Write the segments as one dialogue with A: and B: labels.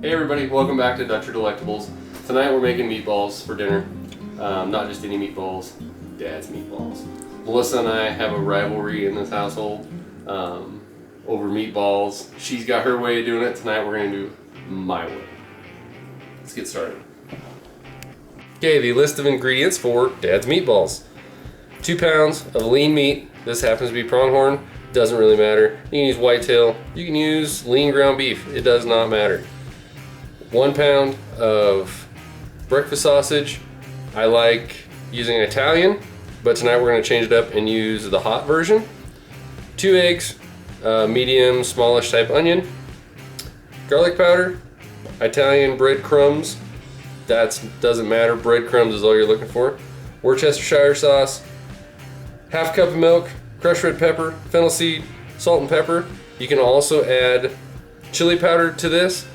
A: Hey everybody, welcome back to Dutcher Delectables. Tonight we're making meatballs for dinner. Not just any meatballs, Dad's meatballs. Melissa and I have a rivalry in this household over meatballs. She's got her way of doing it. Tonight we're going to do my way. Let's get started. Okay, the list of ingredients for Dad's meatballs. 2 pounds of lean meat. This happens to be pronghorn. Doesn't really matter. You can use whitetail. You can use lean ground beef. It does not matter. 1 pound of breakfast sausage. I like using Italian, but tonight we're going to change it up and use the hot version. 2 eggs, medium, smallish type onion, garlic powder, Italian breadcrumbs. That doesn't matter. Breadcrumbs is all you're looking for. Worcestershire sauce, half cup of milk, crushed red pepper, fennel seed, salt and pepper. You can also add chili powder to this,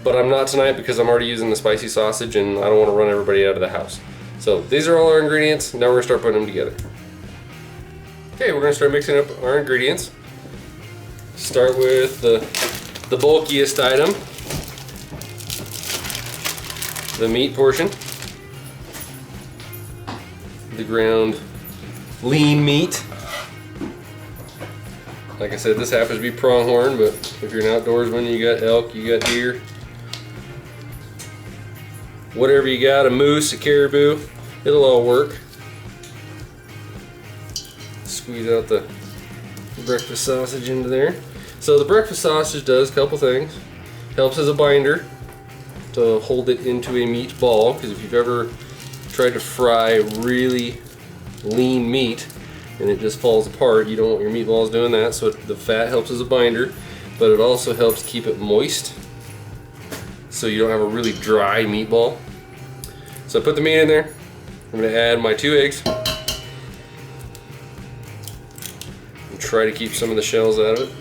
A: but I'm not tonight because I'm already using the spicy sausage and I don't want to run everybody out of the house. So these are all our ingredients. Now we're going to start putting them together. Okay, we're going to start mixing up our ingredients. Start with the bulkiest item, the meat portion, the ground lean meat. Like I said, this happens to be pronghorn, but if you're an outdoorsman, you got elk, you got deer, whatever you got, a moose, a caribou, it'll all work. Squeeze out the breakfast sausage into there. So the breakfast sausage does a couple things. Helps as a binder to hold it into a meat ball, because if you've ever tried to fry really lean meat and it just falls apart, you don't want your meatballs doing that. So the fat helps as a binder, but it also helps keep it moist so you don't have a really dry meatball. So I put the meat in there. I'm going to add my 2 eggs and try to keep some of the shells out of it.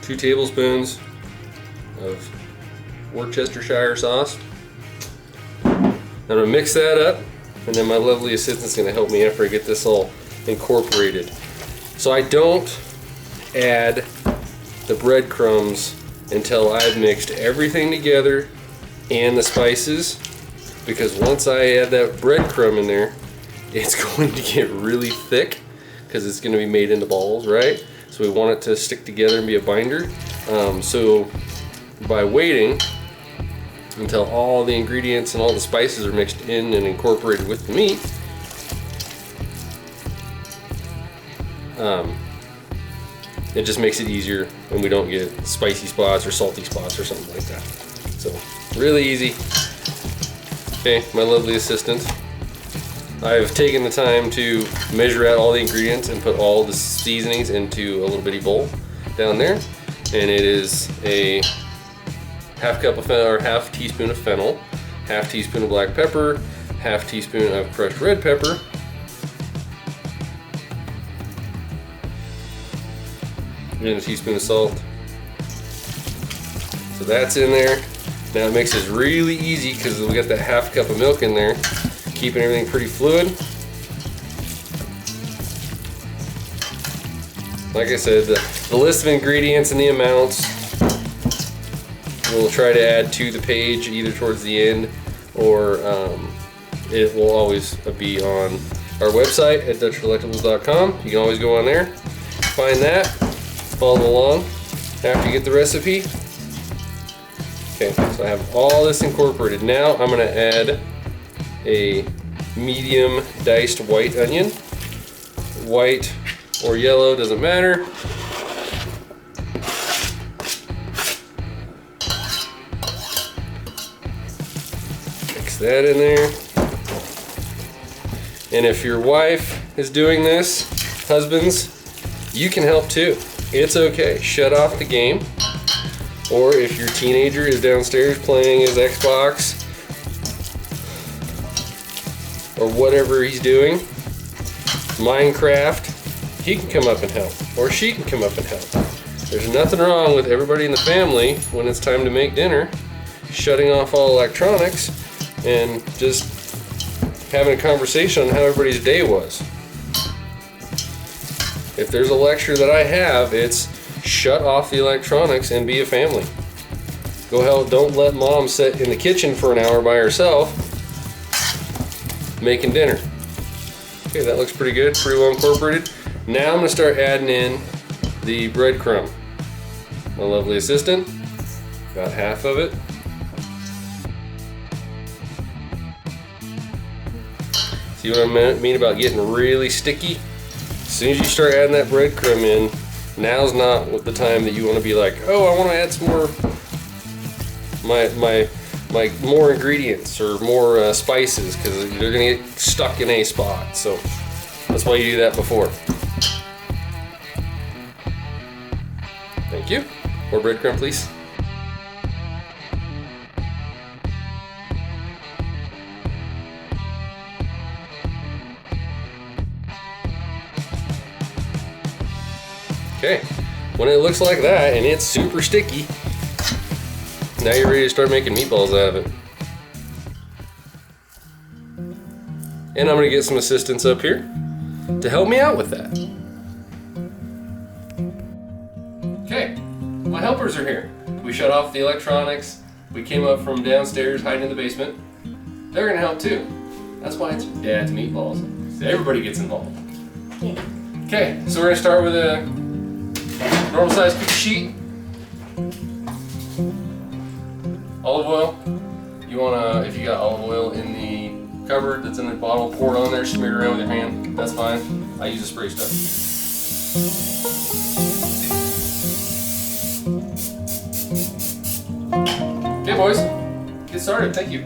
A: Two tablespoons of Worcestershire sauce. I'm going to mix that up, and then my lovely assistant's going to help me after I get this all incorporated. So I don't add the breadcrumbs until I've mixed everything together and the spices, because once I add that breadcrumb in there, it's going to get really thick because it's going to be made into balls, right? So we want it to stick together and be a binder. So by waiting until all the ingredients and all the spices are mixed in and incorporated with the meat, it just makes it easier and we don't get spicy spots or salty spots or something like that. So really easy. Okay, my lovely assistant, I've taken the time to measure out all the ingredients and put all the seasonings into a little bitty bowl down there, and it is a half cup of fennel, or half teaspoon of fennel, half teaspoon of black pepper, half teaspoon of crushed red pepper, and a teaspoon of salt. So that's in there. Now it makes this really easy because we got that half cup of milk in there, keeping everything pretty fluid. Like I said, the list of ingredients and the amounts we'll try to add to the page either towards the end, or it will always be on our website at DutcherDelectables.com. You can always go on there, find that, follow along after you get the recipe. Okay, so I have all this incorporated. Now I'm going to add a medium diced white onion. White or yellow, doesn't matter. Mix that in there. And if your wife is doing this, husbands, you can help too. It's okay. Shut off the game. Or if your teenager is downstairs playing his Xbox or whatever he's doing, Minecraft, he can come up and help, or she can come up and help. There's nothing wrong with everybody in the family, when it's time to make dinner, shutting off all electronics and just having a conversation on how everybody's day was. If there's a lecture that I have, it's shut off the electronics and be a family. Go hell, don't let mom sit in the kitchen for an hour by herself making dinner. Okay, that looks pretty good, pretty well incorporated. Now I'm gonna start adding in the breadcrumb. My lovely assistant, got half of it. See what I mean about getting really sticky? As soon as you start adding that breadcrumb in, now's not the time that you want to be like, oh, I want to add some more, my more ingredients or more spices, because they're gonna get stuck in a spot. So that's why you do that before. Thank you. More breadcrumb, please. Okay, when it looks like that and it's super sticky, now you're ready to start making meatballs out of it. And I'm gonna get some assistants up here to help me out with that. Okay, my helpers are here. We shut off the electronics. We came up from downstairs, hiding in the basement. They're gonna help too. That's why it's Dad's Meatballs. So everybody gets involved. Okay, so we're gonna start with a normal size cookie sheet. Olive oil. You wanna, if you got olive oil in the cupboard that's in the bottle, pour it on there, smear it around with your hand. That's fine. I use a spray stuff. Okay, boys, get started. Thank you.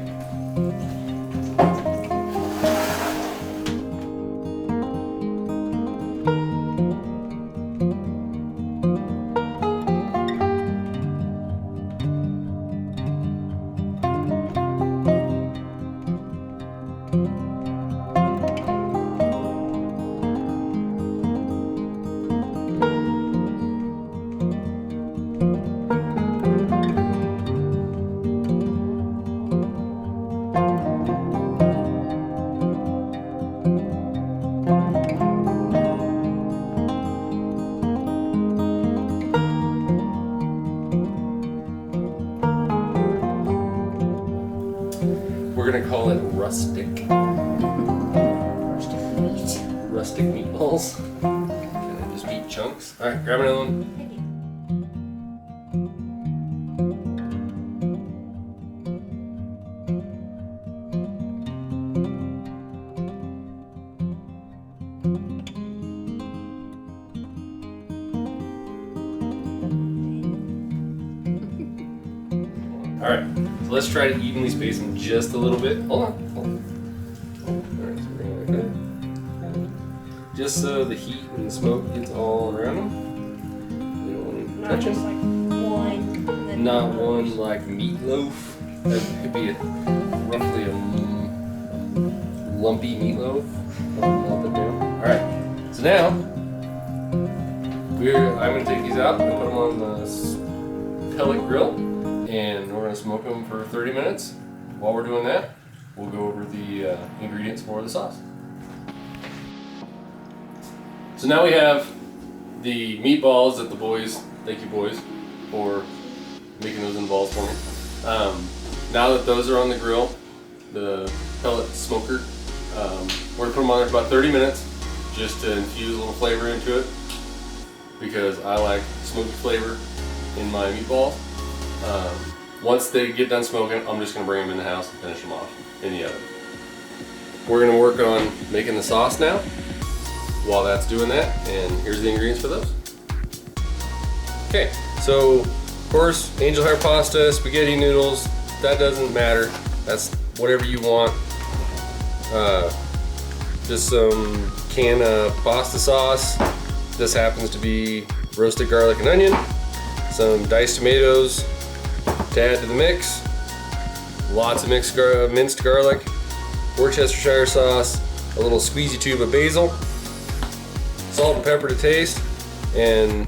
A: We're gonna call it rustic. Rustic meatballs. Can I just eat chunks? All right, grab another one. All right, so let's try to evenly space them just a little bit. Hold on. All right, so we're gonna like that. Just so the heat and the smoke gets all around them. We don't want to touch them.
B: Like one.
A: Not one like meatloaf. That could be roughly a lumpy meatloaf. Lump it down. All right, so now I'm gonna take these out and put them on the pellet grill. And we're going to smoke them for 30 minutes. While we're doing that, we'll go over the ingredients for the sauce. So now we have the meatballs that the boys, thank you boys for making those in balls for me. Now that those are on the grill, the pellet smoker, we're going to put them on there for about 30 minutes just to infuse a little flavor into it, because I like smoky flavor in my meatballs. Once they get done smoking, I'm just going to bring them in the house and finish them off in the oven. We're going to work on making the sauce now while that's doing that, and here's the ingredients for those. Okay, so of course, angel hair pasta, spaghetti noodles, that doesn't matter. That's whatever you want. Just some can of pasta sauce. This happens to be roasted garlic and onion, some diced tomatoes to add to the mix, lots of minced garlic, Worcestershire sauce, a little squeezy tube of basil, salt and pepper to taste, and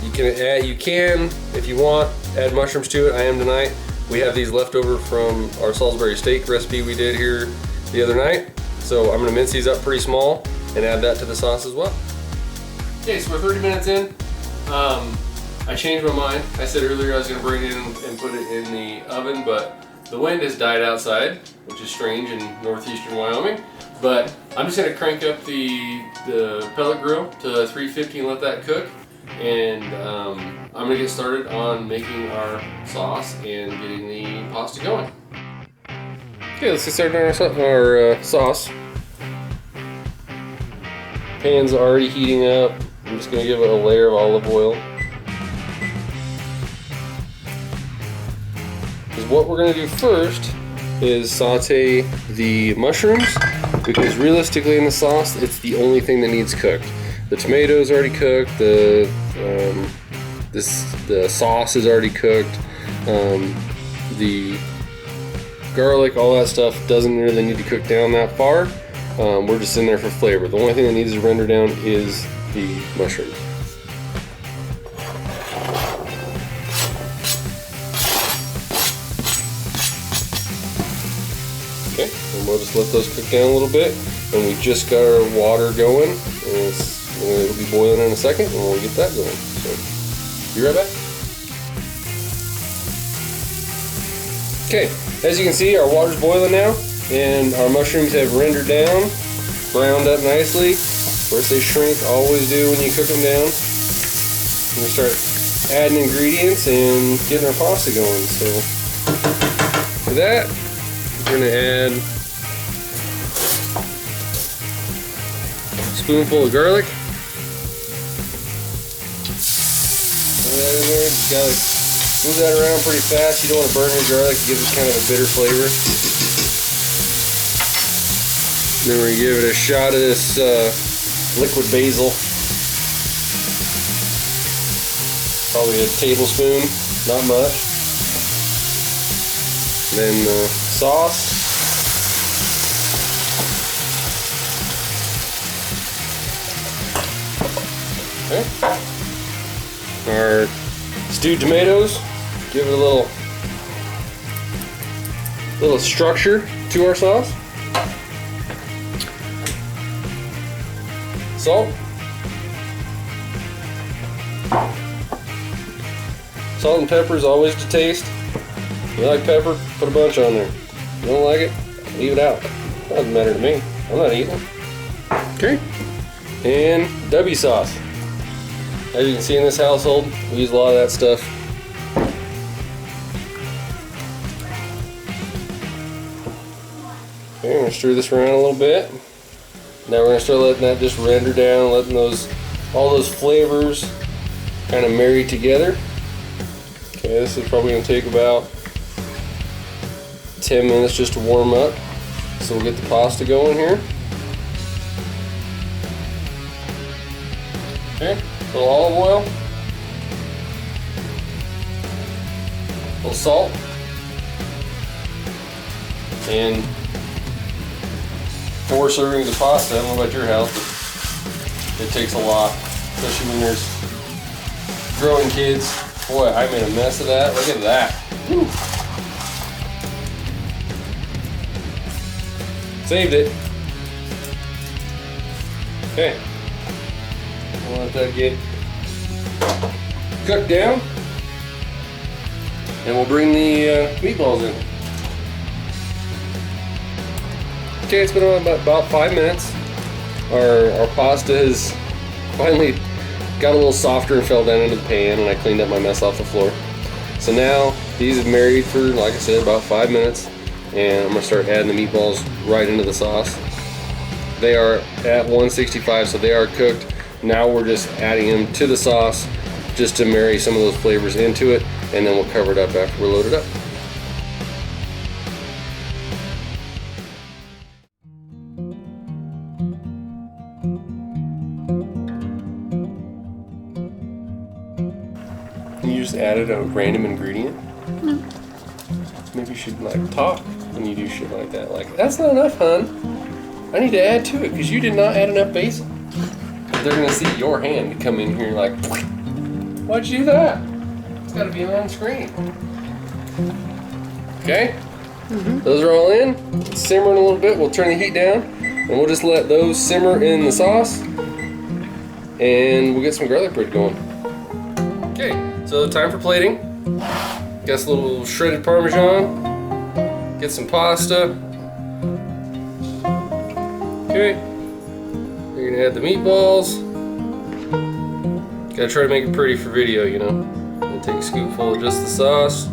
A: you can, if you want, add mushrooms to it. I am tonight. We have these left over from our Salisbury steak recipe we did here the other night. So I'm gonna mince these up pretty small and add that to the sauce as well. Okay, so we're 30 minutes in. I changed my mind. I said earlier I was gonna bring it in and put it in the oven, but the wind has died outside, which is strange in northeastern Wyoming. But I'm just gonna crank up the pellet grill to 350 and let that cook. And I'm gonna get started on making our sauce and getting the pasta going. Okay, let's get started on our sauce. Pan's already heating up. I'm just gonna give it a layer of olive oil. Because what we're gonna do first is saute the mushrooms, because realistically in the sauce, it's the only thing that needs cooked. The tomatoes already cooked, the sauce is already cooked, the garlic, all that stuff doesn't really need to cook down that far. We're just in there for flavor. The only thing that needs to render down is the mushrooms. Okay, and we'll just let those cook down a little bit. And we just got our water going, and it'll be boiling in a second, and we'll get that going. So, be right back. Okay, as you can see, our water's boiling now, and our mushrooms have rendered down, browned up nicely. Of course, they shrink, always do when you cook them down. We're gonna start adding ingredients and getting our pasta going. So, for that, we're gonna add a spoonful of garlic. Put that in there. You gotta move that around pretty fast. You don't want to burn your garlic. It gives it kind of a bitter flavor. Then we're gonna give it a shot of this liquid basil. Probably a tablespoon, not much. Then the sauce. Okay. Our stewed tomatoes. Give it a little structure to our sauce. Salt. Salt and pepper is always to taste. If you like pepper, put a bunch on there. If you don't like it, leave it out. Doesn't matter to me. I'm not eating it. Okay. And W sauce. As you can see in this household, we use a lot of that stuff. Okay, I'm gonna stir this around a little bit. Now we're gonna start letting that just render down, letting all those flavors kind of marry together. Okay, this is probably gonna take about 10 minutes just to warm up. So we'll get the pasta going here. Okay, a little olive oil, a little salt, and 4 servings of pasta. I don't know about your house, but it takes a lot, especially when there's growing kids. Boy, I made a mess of that. Look at that. Woo. Saved it. Okay. We'll let that get cooked down, and we'll bring the meatballs in. Okay, it's been about 5 minutes. Our pasta has finally got a little softer and fell down into the pan, and I cleaned up my mess off the floor. So now these have married for, like I said, about 5 minutes, and I'm gonna start adding the meatballs right into the sauce. They are at 165, so they are cooked. Now we're just adding them to the sauce just to marry some of those flavors into it, and then we'll cover it up after we're loaded up. You just added a random ingredient?
B: No.
A: Maybe you should like talk when you do shit like that. Like, that's not enough, hon. I need to add to it because you did not add enough basil. They're gonna see your hand come in here like, why'd you do that? It's gotta be on screen. Okay? Those are all in. It's simmering a little bit. We'll turn the heat down and we'll just let those simmer in the sauce. And we'll get some garlic bread going. Okay, so time for plating. Got a little shredded Parmesan. Get some pasta. Okay. You're gonna add the meatballs. Gotta try to make it pretty for video, you know. And take a scoopful of just the sauce.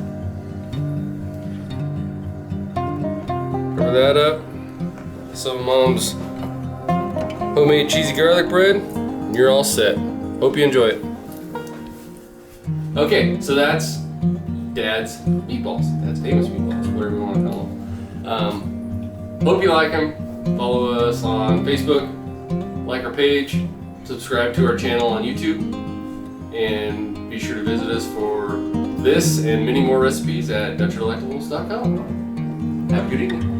A: Cover that up. Some of Mom's homemade cheesy garlic bread. And you're all set. Hope you enjoy it. Okay, so that's Dad's meatballs. Dad's famous meatballs, whatever you want to call them. Hope you like them. Follow us on Facebook, like our page, subscribe to our channel on YouTube, and be sure to visit us for this and many more recipes at DutcherDelectables.com. Have a good evening.